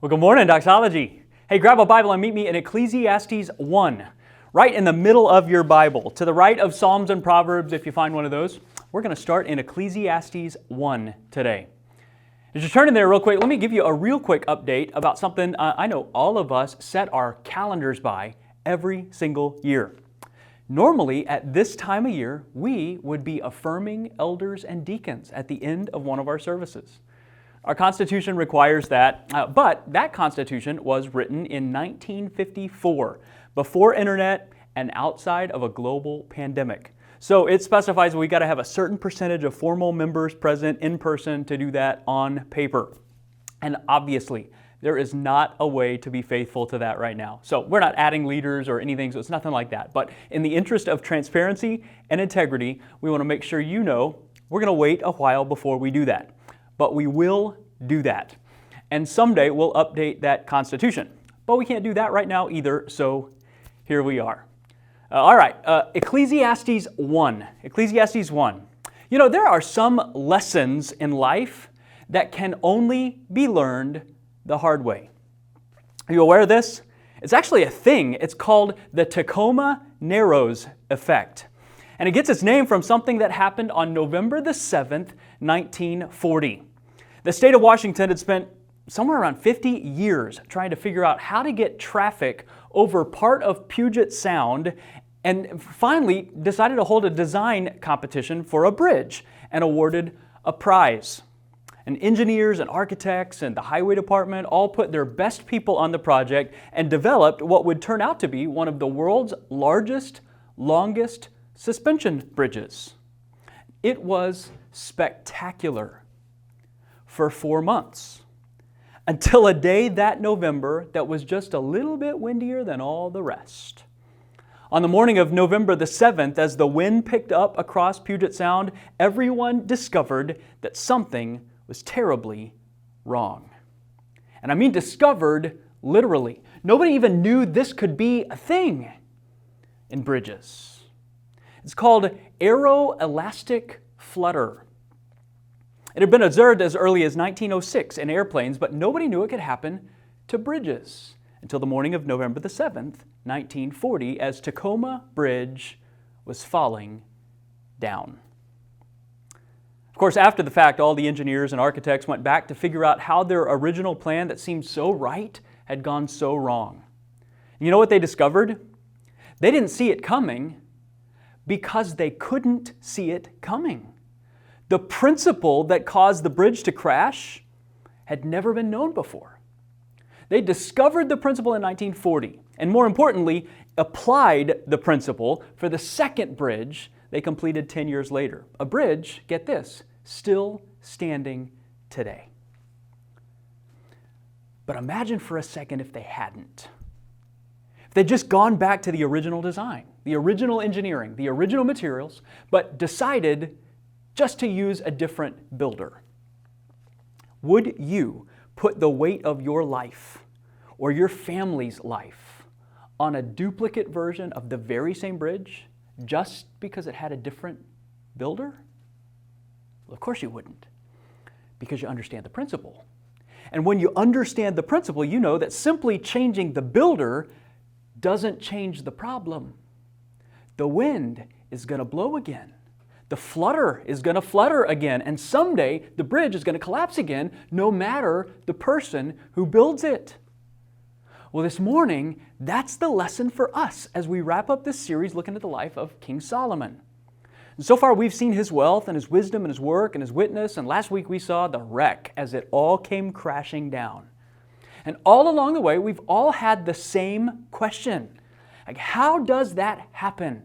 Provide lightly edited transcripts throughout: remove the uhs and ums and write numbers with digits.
Well, good morning, Doxology. Hey, grab a Bible and meet me in Ecclesiastes 1, right in the middle of your Bible, to the right of Psalms and Proverbs, if you find one of those. We're going to start in Ecclesiastes 1 today. As you turn in there real quick, let me give you a real quick update about something I know all of us set our calendars by every single year. Normally, at this time of year, we would be affirming elders and deacons at the end of one of our services. Our Constitution requires that, but that Constitution was written in 1954, before internet and outside of a global pandemic. So it specifies we got to have a certain percentage of formal members present in person to do that on paper. And obviously, there is not a way to be faithful to that right now. So we're not adding leaders or anything, so it's nothing like that. But in the interest of transparency and integrity, we want to make sure you know we're going to wait a while before we do that. But we will do that. And someday we'll update that Constitution. But we can't do that right now either, so here we are. All right, Ecclesiastes 1. Ecclesiastes 1. You know, there are some lessons in life that can only be learned the hard way. Are you aware of this? It's actually a thing. It's called the Tacoma Narrows effect. And it gets its name from something that happened on November the 7th, 1940. The state of Washington had spent somewhere around 50 years trying to figure out how to get traffic over part of Puget Sound, and finally decided to hold a design competition for a bridge and awarded a prize. And engineers and architects and the highway department all put their best people on the project and developed what would turn out to be one of the world's largest, longest suspension bridges. It was spectacular for 4 months, until a day that November that was just a little bit windier than all the rest. On the morning of November the 7th, as the wind picked up across Puget Sound, everyone discovered that something was terribly wrong. And I mean discovered literally. Nobody even knew this could be a thing in bridges. It's called Aero elastic flutter. It had been observed as early as 1906 in airplanes, but nobody knew it could happen to bridges until the morning of November the 7th, 1940, as Tacoma Bridge was falling down. Of course, after the fact, all the engineers and architects went back to figure out how their original plan that seemed so right had gone so wrong. And you know what they discovered? They didn't see it coming because they couldn't see it coming. The principle that caused the bridge to crash had never been known before. They discovered the principle in 1940, and more importantly, applied the principle for the second bridge they completed 10 years later. A bridge, get this, still standing today. But imagine for a second if they hadn't. If they'd just gone back to the original design, the original engineering, the original materials, but decided just to use a different builder. Would you put the weight of your life or your family's life on a duplicate version of the very same bridge just because it had a different builder? Well, of course you wouldn't, because you understand the principle. And when you understand the principle, you know that simply changing the builder doesn't change the problem. The wind is going to blow again. The flutter is going to flutter again, and someday the bridge is going to collapse again, no matter the person who builds it. Well, this morning, that's the lesson for us as we wrap up this series looking at the life of King Solomon. And so far, we've seen his wealth and his wisdom and his work and his witness, and last week we saw the wreck as it all came crashing down. And all along the way, we've all had the same question. Like, how does that happen?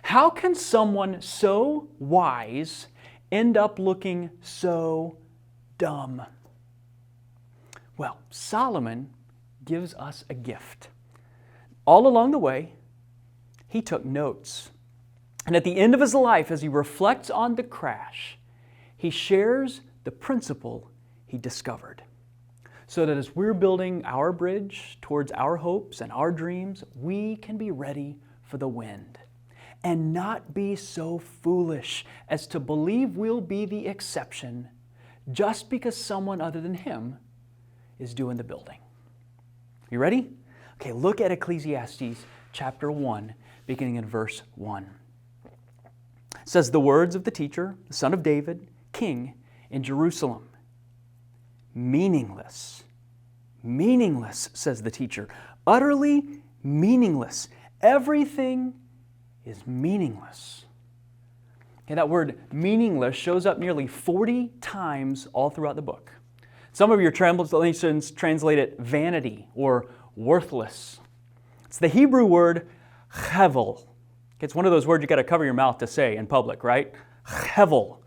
How can someone so wise end up looking so dumb? Well, Solomon gives us a gift. All along the way, he took notes. And at the end of his life, as he reflects on the crash, he shares the principle he discovered. So that as we're building our bridge towards our hopes and our dreams, we can be ready for the wind. And not be so foolish as to believe we'll be the exception just because someone other than him is doing the building. You ready? Okay, look at Ecclesiastes chapter 1, beginning in verse 1. It says, "The words of the teacher, the son of David, king in Jerusalem. Meaningless. Meaningless, says the teacher. Utterly meaningless. Everything is meaningless." Okay, that word meaningless shows up nearly 40 times all throughout the book. Some of your translations translate it vanity or worthless. It's the Hebrew word hevel. It's one of those words you got to cover your mouth to say in public, right? Hevel.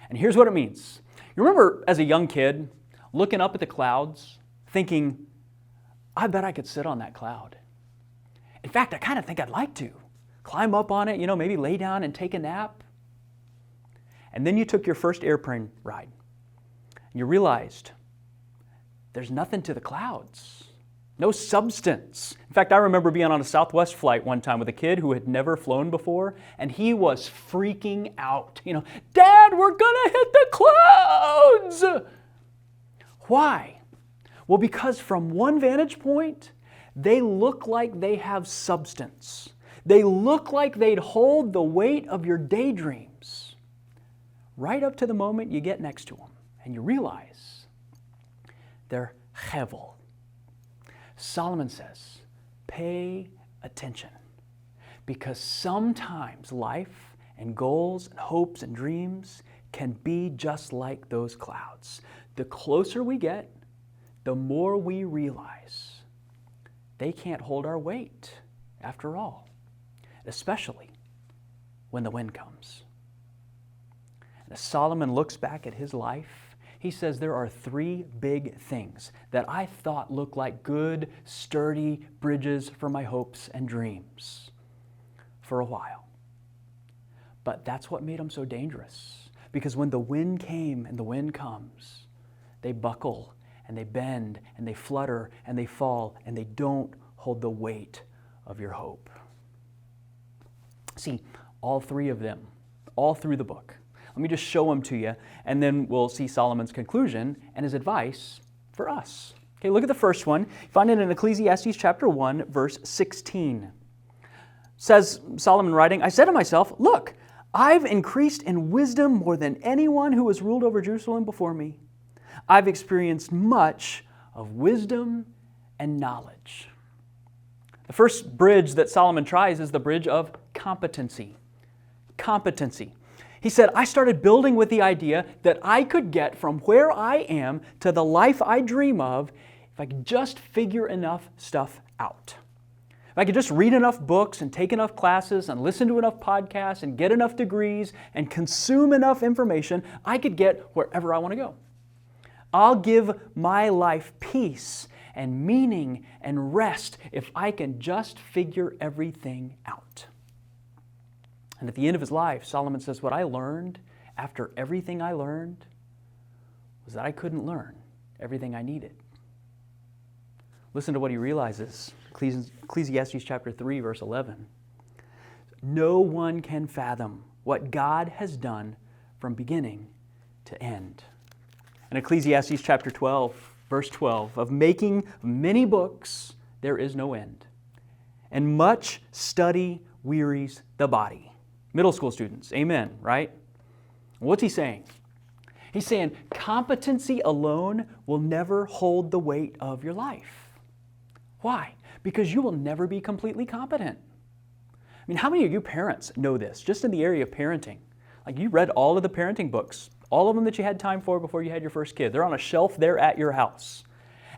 And here's what it means. You remember as a young kid looking up at the clouds, thinking, I bet I could sit on that cloud. In fact, I kind of think I'd like to. Climb up on it, maybe lay down and take a nap. And then you took your first airplane ride. And you realized there's nothing to the clouds. No substance. In fact, I remember being on a Southwest flight one time with a kid who had never flown before, and he was freaking out. Dad, we're gonna hit the clouds! Why? Well, because from one vantage point, they look like they have substance. They look like they'd hold the weight of your daydreams. Right up to the moment you get next to them, and you realize they're hevel. Solomon says, pay attention, because sometimes life and goals and hopes and dreams can be just like those clouds. The closer we get, the more we realize they can't hold our weight after all, especially when the wind comes. And as Solomon looks back at his life, he says there are 3 big things that I thought looked like good, sturdy bridges for my hopes and dreams for a while. But that's what made them so dangerous. Because when the wind came and the wind comes, they buckle and they bend and they flutter and they fall and they don't hold the weight of your hope. See, all 3 of them, all through the book. Let me just show them to you, and then we'll see Solomon's conclusion and his advice for us. Okay, look at the first one. You find it in Ecclesiastes chapter 1, verse 16. Says Solomon writing, "I said to myself, look, I've increased in wisdom more than anyone who has ruled over Jerusalem before me. I've experienced much of wisdom and knowledge." The first bridge that Solomon tries is the bridge of competency. Competency. He said, I started building with the idea that I could get from where I am to the life I dream of if I could just figure enough stuff out. If I could just read enough books and take enough classes and listen to enough podcasts and get enough degrees and consume enough information, I could get wherever I want to go. I'll give my life peace and meaning and rest if I can just figure everything out. And at the end of his life, Solomon says, what I learned after everything I learned was that I couldn't learn everything I needed. Listen to what he realizes. Ecclesiastes chapter 3, verse 11. No one can fathom what God has done from beginning to end. In Ecclesiastes chapter 12, verse 12, of making many books, there is no end. And much study wearies the body. Middle school students, amen, right? What's he saying? He's saying competency alone will never hold the weight of your life. Why? Because you will never be completely competent. I mean, how many of you parents know this, just in the area of parenting? Like you read all of the parenting books, all of them that you had time for before you had your first kid. They're on a shelf there at your house.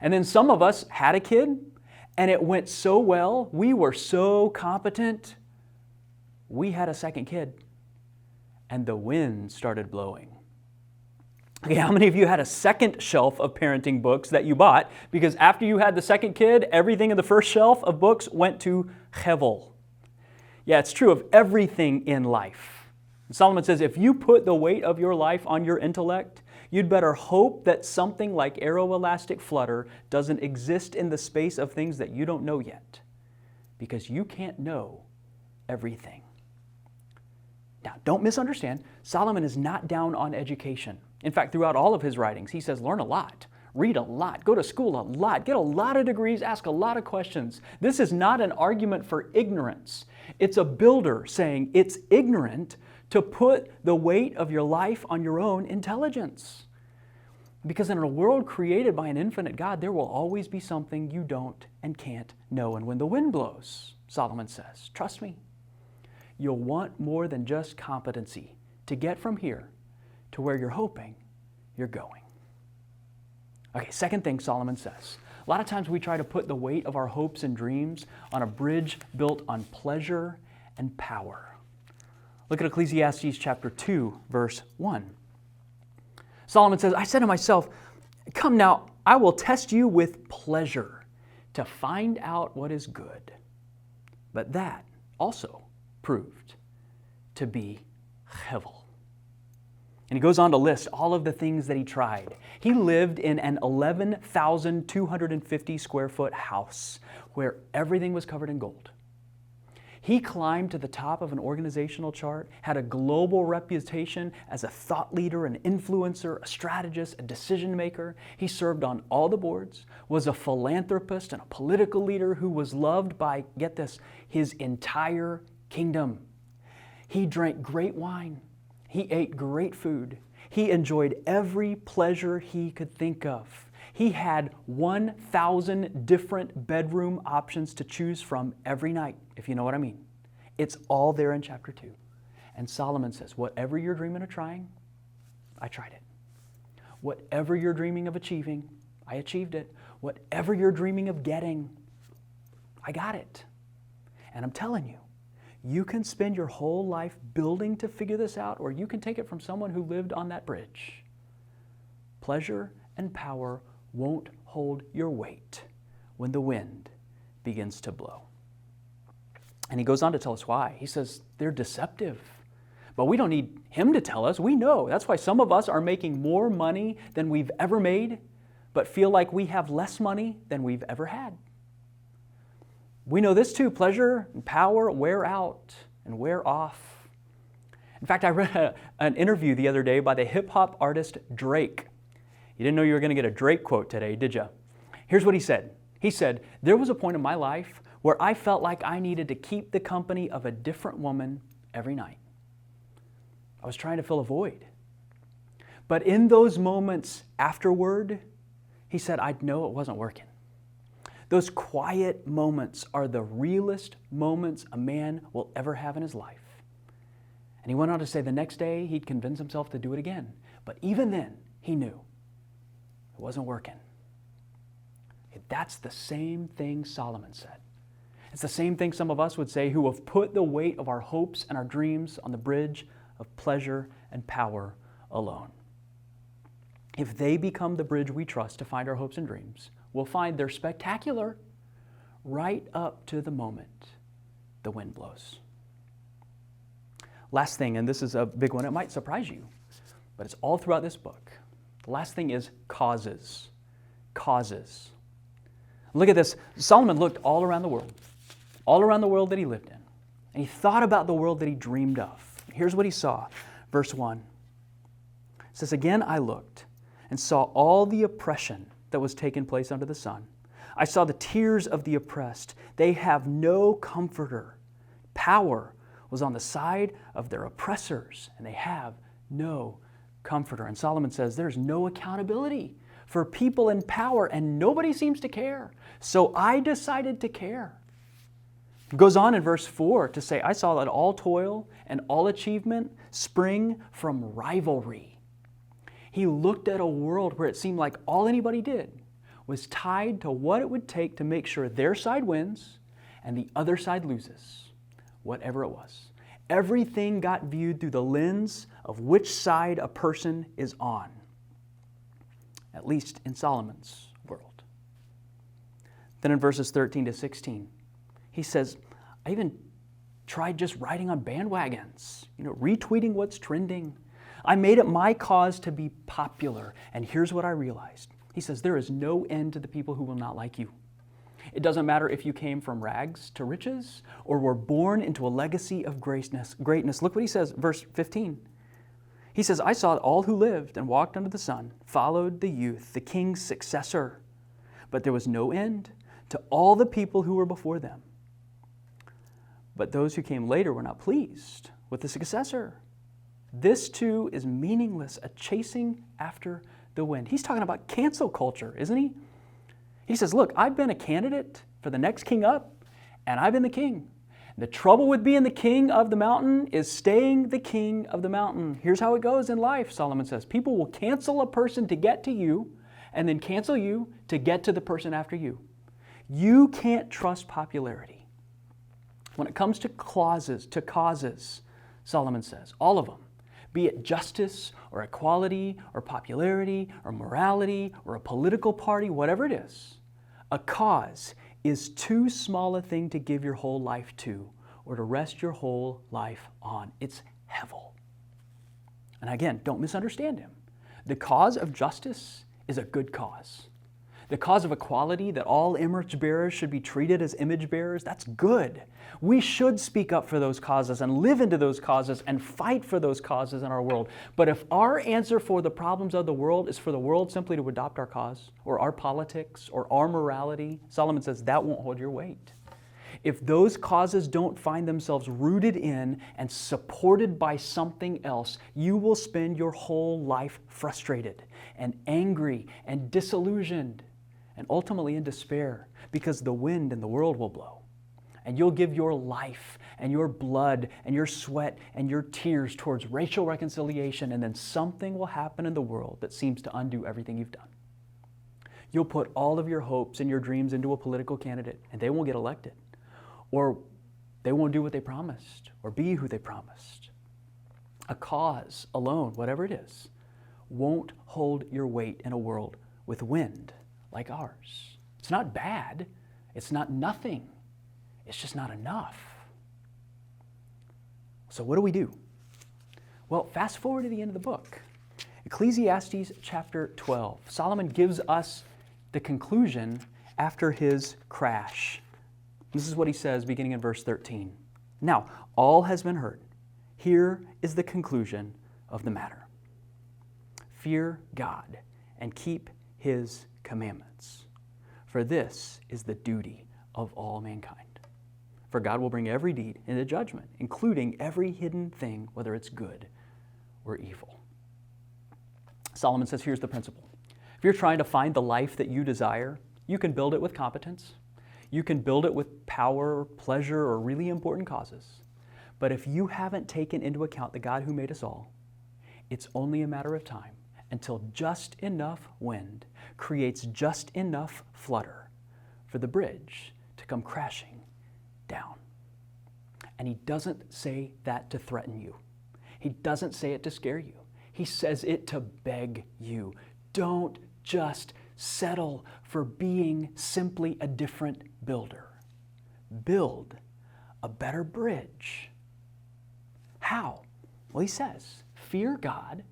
And then some of us had a kid, and it went so well, we were so competent, we had a second kid, and the wind started blowing. Okay, how many of you had a second shelf of parenting books that you bought because after you had the second kid, everything in the first shelf of books went to hevel? Yeah, it's true of everything in life. And Solomon says if you put the weight of your life on your intellect, you'd better hope that something like Aero elastic Flutter doesn't exist in the space of things that you don't know yet, because you can't know everything. Now, don't misunderstand, Solomon is not down on education. In fact, throughout all of his writings, he says learn a lot. read a lot, go to school a lot, get a lot of degrees, ask a lot of questions. This is not an argument for ignorance. It's a builder saying it's ignorant to put the weight of your life on your own intelligence. Because in a world created by an infinite God, there will always be something you don't and can't know. And when the wind blows, Solomon says, trust me, you'll want more than just competency to get from here to where you're hoping you're going. Okay, second thing Solomon says. A lot of times we try to put the weight of our hopes and dreams on a bridge built on pleasure and power. Look at Ecclesiastes Chapter 2, verse 1. Solomon says, I said to myself, come now, I will test you with pleasure to find out what is good. But that also proved to be hevel. And he goes on to list all of the things that he tried. He lived in an 11,250 square foot house where everything was covered in gold. He climbed to the top of an organizational chart, had a global reputation as a thought leader, an influencer, a strategist, a decision maker. He served on all the boards, was a philanthropist and a political leader who was loved by, get this, his entire kingdom. He drank great wine. He ate great food. He enjoyed every pleasure he could think of. He had 1,000 different bedroom options to choose from every night, if you know what I mean. It's all there in chapter 2. And Solomon says, whatever you're dreaming of trying, I tried it. Whatever you're dreaming of achieving, I achieved it. Whatever you're dreaming of getting, I got it. And I'm telling you, you can spend your whole life building to figure this out, or you can take it from someone who lived on that bridge. Pleasure and power won't hold your weight when the wind begins to blow. And he goes on to tell us why. He says they're deceptive. But we don't need him to tell us. We know. That's why some of us are making more money than we've ever made, but feel like we have less money than we've ever had. We know this too. Pleasure and power wear out and wear off. In fact, I read an interview the other day by the hip-hop artist Drake. You didn't know you were going to get a Drake quote today, did you? Here's what he said. He said, there was a point in my life where I felt like I needed to keep the company of a different woman every night. I was trying to fill a void. But in those moments afterward, he said, I'd know it wasn't working. Those quiet moments are the realest moments a man will ever have in his life. And he went on to say the next day he'd convince himself to do it again. But even then, he knew it wasn't working. That's the same thing Solomon said. It's the same thing some of us would say who have put the weight of our hopes and our dreams on the bridge of pleasure and power alone. If they become the bridge we trust to find our hopes and dreams, we'll find they're spectacular right up to the moment the wind blows. Last thing, and this is a big one, it might surprise you, but it's all throughout this book. The last thing is causes. Causes. Look at this. Solomon looked all around the world that he lived in, and he thought about the world that he dreamed of. Here's what he saw. Verse 1. It says, again I looked and saw all the oppression that was taking place under the sun. I saw the tears of the oppressed. They have no comforter. Power was on the side of their oppressors, and they have no comforter. And Solomon says there's no accountability for people in power, and nobody seems to care. So I decided to care. It goes on in verse 4 to say, I saw that all toil and all achievement spring from rivalry. He looked at a world where it seemed like all anybody did was tied to what it would take to make sure their side wins and the other side loses, whatever it was. Everything got viewed through the lens of which side a person is on, at least in Solomon's world. Then in verses 13 to 16, he says, I even tried just riding on bandwagons, retweeting what's trending. I made it my cause to be popular, and here's what I realized. He says, there is no end to the people who will not like you. It doesn't matter if you came from rags to riches or were born into a legacy of greatness. Look what he says, verse 15. He says, I saw all who lived and walked under the sun, followed the youth, the king's successor. But there was no end to all the people who were before them. But those who came later were not pleased with the successor. This too is meaningless, a chasing after the wind. He's talking about cancel culture, isn't he? He says, look, I've been a candidate for the next king up, and I've been the king. The trouble with being the king of the mountain is staying the king of the mountain. Here's how it goes in life, Solomon says. People will cancel a person to get to you, and then cancel you to get to the person after you. You can't trust popularity. When it comes to causes, Solomon says, all of them, be it justice or equality or popularity or morality or a political party, whatever it is, a cause is too small a thing to give your whole life to or to rest your whole life on. It's hevel. And again, don't misunderstand him. The cause of justice is a good cause. The cause of equality, that all image bearers should be treated as image bearers, that's good. We should speak up for those causes and live into those causes and fight for those causes in our world. But if our answer for the problems of the world is for the world simply to adopt our cause or our politics or our morality, Solomon says that won't hold your weight. If those causes don't find themselves rooted in and supported by something else, you will spend your whole life frustrated and angry and disillusioned and ultimately in despair because the wind in the world will blow. And you'll give your life and your blood and your sweat and your tears towards racial reconciliation, and then something will happen in the world that seems to undo everything you've done. You'll put all of your hopes and your dreams into a political candidate, and they won't get elected. Or they won't do what they promised or be who they promised. A cause alone, whatever it is, won't hold your weight in a world with wind like ours. It's not bad. It's not nothing. It's just not enough. So what do we do? Well, fast forward to the end of the book. Ecclesiastes Chapter 12. Solomon gives us the conclusion after his crash. This is what he says beginning in verse 13. Now, all has been heard. Here is the conclusion of the matter. Fear God and keep His commandments, for this is the duty of all mankind. For God will bring every deed into judgment, including every hidden thing, whether it's good or evil. Solomon says, here's the principle. If you're trying to find the life that you desire, you can build it with competence. You can build it with power, pleasure, or really important causes. But if you haven't taken into account the God who made us all, it's only a matter of time until just enough wind creates just enough flutter for the bridge to come crashing down. And he doesn't say that to threaten you. He doesn't say it to scare you. He says it to beg you. Don't just settle for being simply a different builder. Build a better bridge. How? Well, he says, fear God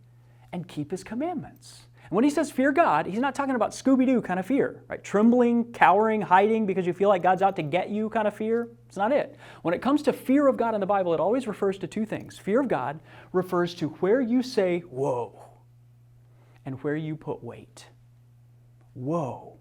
and keep His commandments. And when he says fear God, he's not talking about Scooby-Doo kind of fear, right? Trembling, cowering, hiding because you feel like God's out to get you kind of fear. It's not it. When it comes to fear of God in the Bible, it always refers to two things. Fear of God refers to where you say, whoa, and where you put weight. Whoa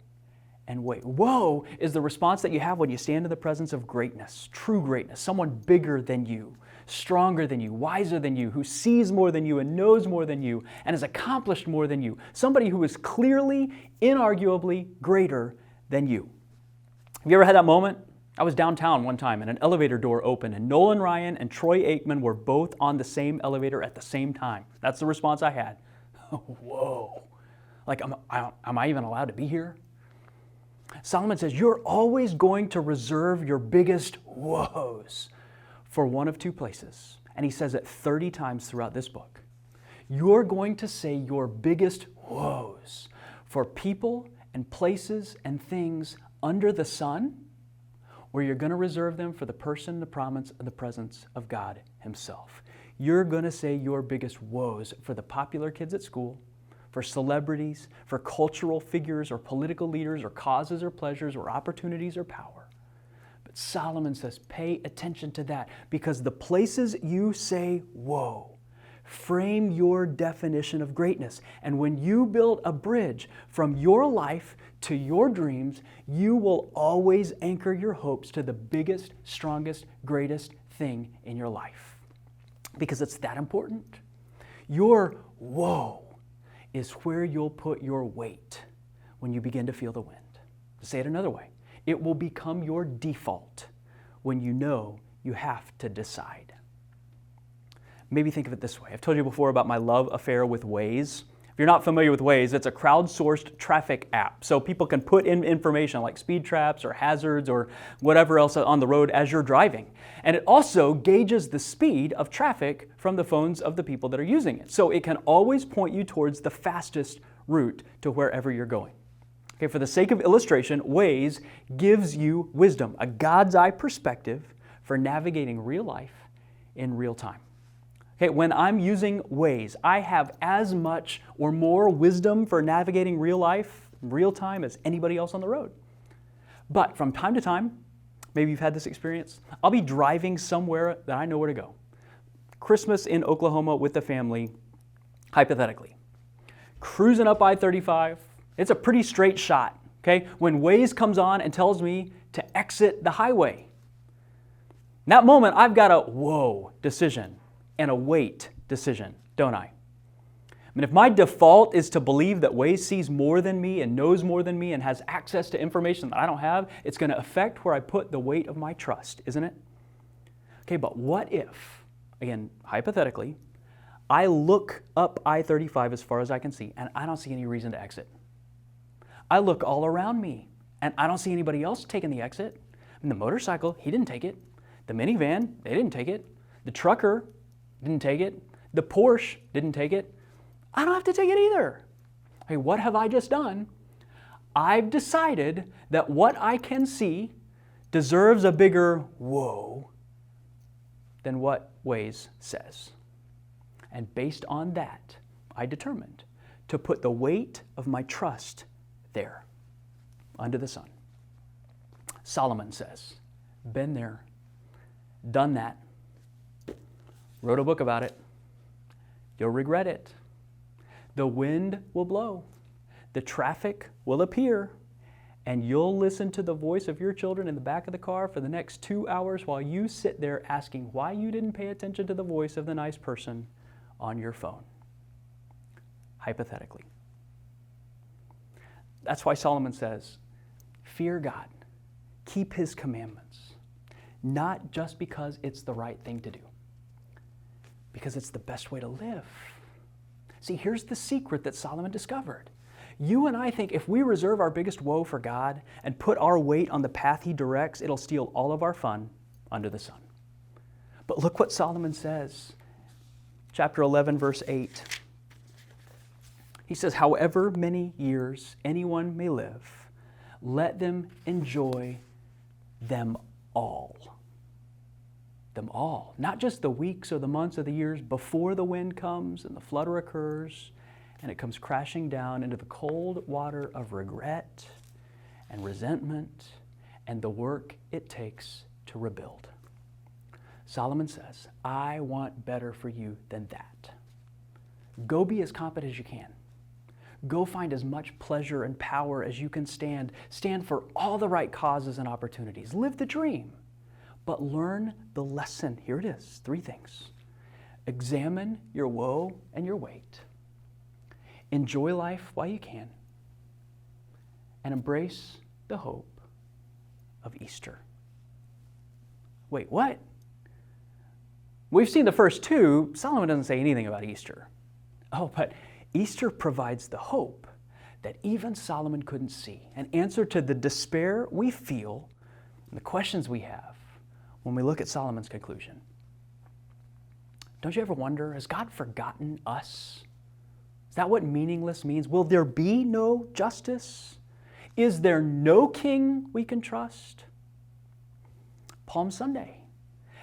and wait. Whoa is the response that you have when you stand in the presence of greatness, true greatness, someone bigger than you, stronger than you, wiser than you, who sees more than you and knows more than you and has accomplished more than you, somebody who is clearly, inarguably greater than you. Have you ever had that moment? I was downtown one time and an elevator door opened and Nolan Ryan and Troy Aikman were both on the same elevator at the same time. That's the response I had. Whoa. Like, am I even allowed to be here? Solomon says, you're always going to reserve your biggest woes for one of two places. And he says it 30 times throughout this book. You're going to say your biggest woes for people and places and things under the sun, or you're going to reserve them for the person, the promise, and the presence of God Himself. You're going to say your biggest woes for the popular kids at school, for celebrities, for cultural figures or political leaders or causes or pleasures or opportunities or power. But Solomon says, pay attention to that, because the places you say, whoa, frame your definition of greatness. And when you build a bridge from your life to your dreams, you will always anchor your hopes to the biggest, strongest, greatest thing in your life. Because it's that important. Your whoa is where you'll put your weight when you begin to feel the wind. To say it another way, it will become your default when you know you have to decide. Maybe think of it this way. I've told you before about my love affair with Waze. If you're not familiar with Waze, it's a crowdsourced traffic app. So people can put in information like speed traps or hazards or whatever else on the road as you're driving. And it also gauges the speed of traffic from the phones of the people that are using it. So it can always point you towards the fastest route to wherever you're going. Okay, for the sake of illustration, Waze gives you wisdom, a God's eye perspective for navigating real life in real time. Okay, when I'm using Waze, I have as much or more wisdom for navigating real life, real time, as anybody else on the road. But from time to time, maybe you've had this experience, I'll be driving somewhere that I know where to go. Christmas in Oklahoma with the family, hypothetically. Cruising up I-35, it's a pretty straight shot, okay? When Waze comes on and tells me to exit the highway. In that moment, I've got a whoa decision and a wait decision, don't I? I mean, if my default is to believe that Waze sees more than me and knows more than me and has access to information that I don't have, it's going to affect where I put the weight of my trust, isn't it? Okay, but what if, again, hypothetically, I look up I-35 as far as I can see and I don't see any reason to exit? I look all around me and I don't see anybody else taking the exit. And the motorcycle, he didn't take it. The minivan, they didn't take it. The trucker didn't take it. The Porsche didn't take it. I don't have to take it either. Hey, what have I just done? I've decided that what I can see deserves a bigger whoa than what Waze says. And based on that, I determined to put the weight of my trust there, under the sun. Solomon says, been there, done that, wrote a book about it. You'll regret it. The wind will blow, the traffic will appear, and you'll listen to the voice of your children in the back of the car for the next 2 hours while you sit there asking why you didn't pay attention to the voice of the nice person on your phone. Hypothetically. That's why Solomon says, fear God, keep His commandments, not just because it's the right thing to do, because it's the best way to live. See, here's the secret that Solomon discovered. You and I think if we reserve our biggest woe for God and put our weight on the path He directs, it'll steal all of our fun under the sun. But look what Solomon says. Chapter 11, verse 8. He says, however many years anyone may live, let them enjoy them all. Them all. Not just the weeks or the months or the years before the wind comes and the flutter occurs and it comes crashing down into the cold water of regret and resentment and the work it takes to rebuild. Solomon says, I want better for you than that. Go be as competent as you can. Go find as much pleasure and power as you can stand. Stand for all the right causes and opportunities. Live the dream. But learn the lesson. Here it is, 3 things. Examine your woe and your weight. Enjoy life while you can. And embrace the hope of Easter. Wait, what? We've seen the first 2. Solomon doesn't say anything about Easter. Oh, but Easter provides the hope that even Solomon couldn't see, an answer to the despair we feel and the questions we have when we look at Solomon's conclusion. Don't you ever wonder, has God forgotten us? Is that what meaningless means? Will there be no justice? Is there no king we can trust? Palm Sunday,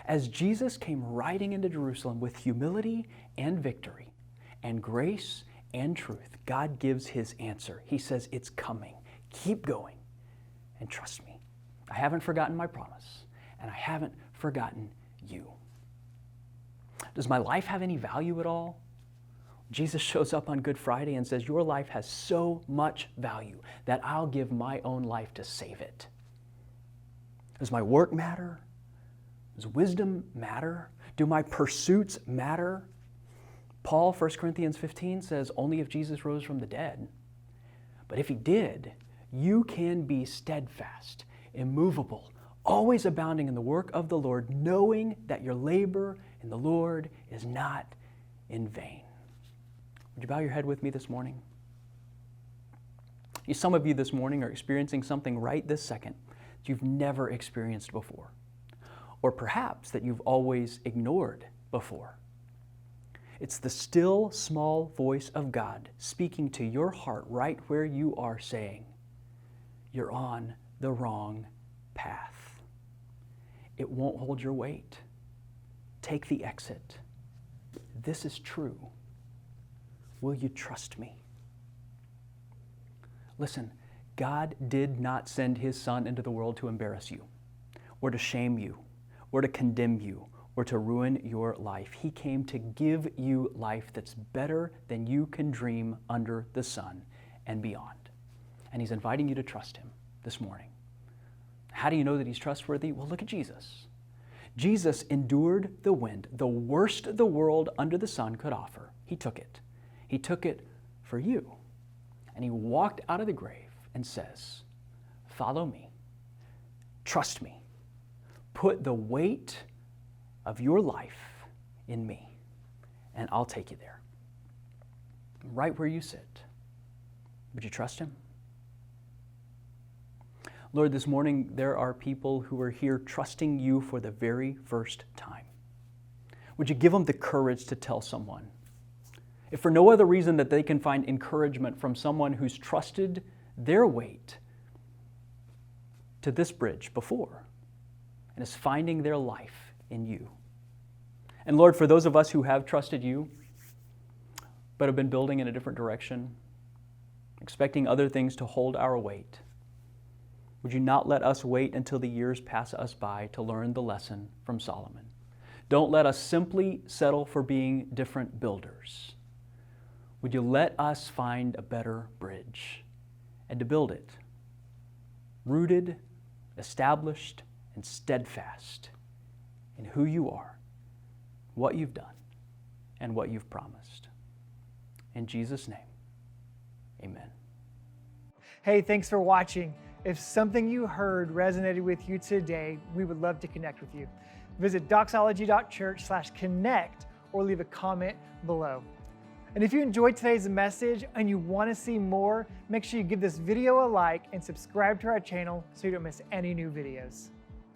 as Jesus came riding into Jerusalem with humility and victory and grace and truth, God gives His answer. He says, it's coming. Keep going and trust me. I haven't forgotten my promise, and I haven't forgotten you. Does my life have any value at all? Jesus shows up on Good Friday and says, your life has so much value that I'll give my own life to save it. Does my work matter? Does wisdom matter? Do my pursuits matter? Paul, 1 Corinthians 15 says, only if Jesus rose from the dead. But if he did, you can be steadfast, immovable, always abounding in the work of the Lord, knowing that your labor in the Lord is not in vain. Would you bow your head with me this morning? Some of you this morning are experiencing something right this second that you've never experienced before, or perhaps that you've always ignored before. It's the still, small voice of God speaking to your heart right where you are, saying, you're on the wrong path. It won't hold your weight. Take the exit. This is true. Will you trust me? Listen, God did not send his Son into the world to embarrass you, or to shame you, or to condemn you, or to ruin your life. He came to give you life that's better than you can dream under the sun and beyond. And he's inviting you to trust him this morning. How do you know that he's trustworthy? Well, look at Jesus. Jesus endured the wind, the worst the world under the sun could offer. He took it. He took it for you. And he walked out of the grave and says, follow me, trust me, put the weight of your life in me, and I'll take you there. Right where you sit. Would you trust him? Lord, this morning there are people who are here trusting you for the very first time. Would you give them the courage to tell someone? If for no other reason that they can find encouragement from someone who's trusted their weight to this bridge before and is finding their life in you. And Lord, for those of us who have trusted you but have been building in a different direction, expecting other things to hold our weight, would you not let us wait until the years pass us by to learn the lesson from Solomon? Don't let us simply settle for being different builders. Would you let us find a better bridge and to build it, rooted, established, and steadfast in who you are, what you've done, and what you've promised. In Jesus' name, amen. Hey, thanks for watching. If something you heard resonated with you today, we would love to connect with you. Visit doxology.church/connect or leave a comment below. And if you enjoyed today's message and you want to see more, make sure you give this video a like and subscribe to our channel so you don't miss any new videos.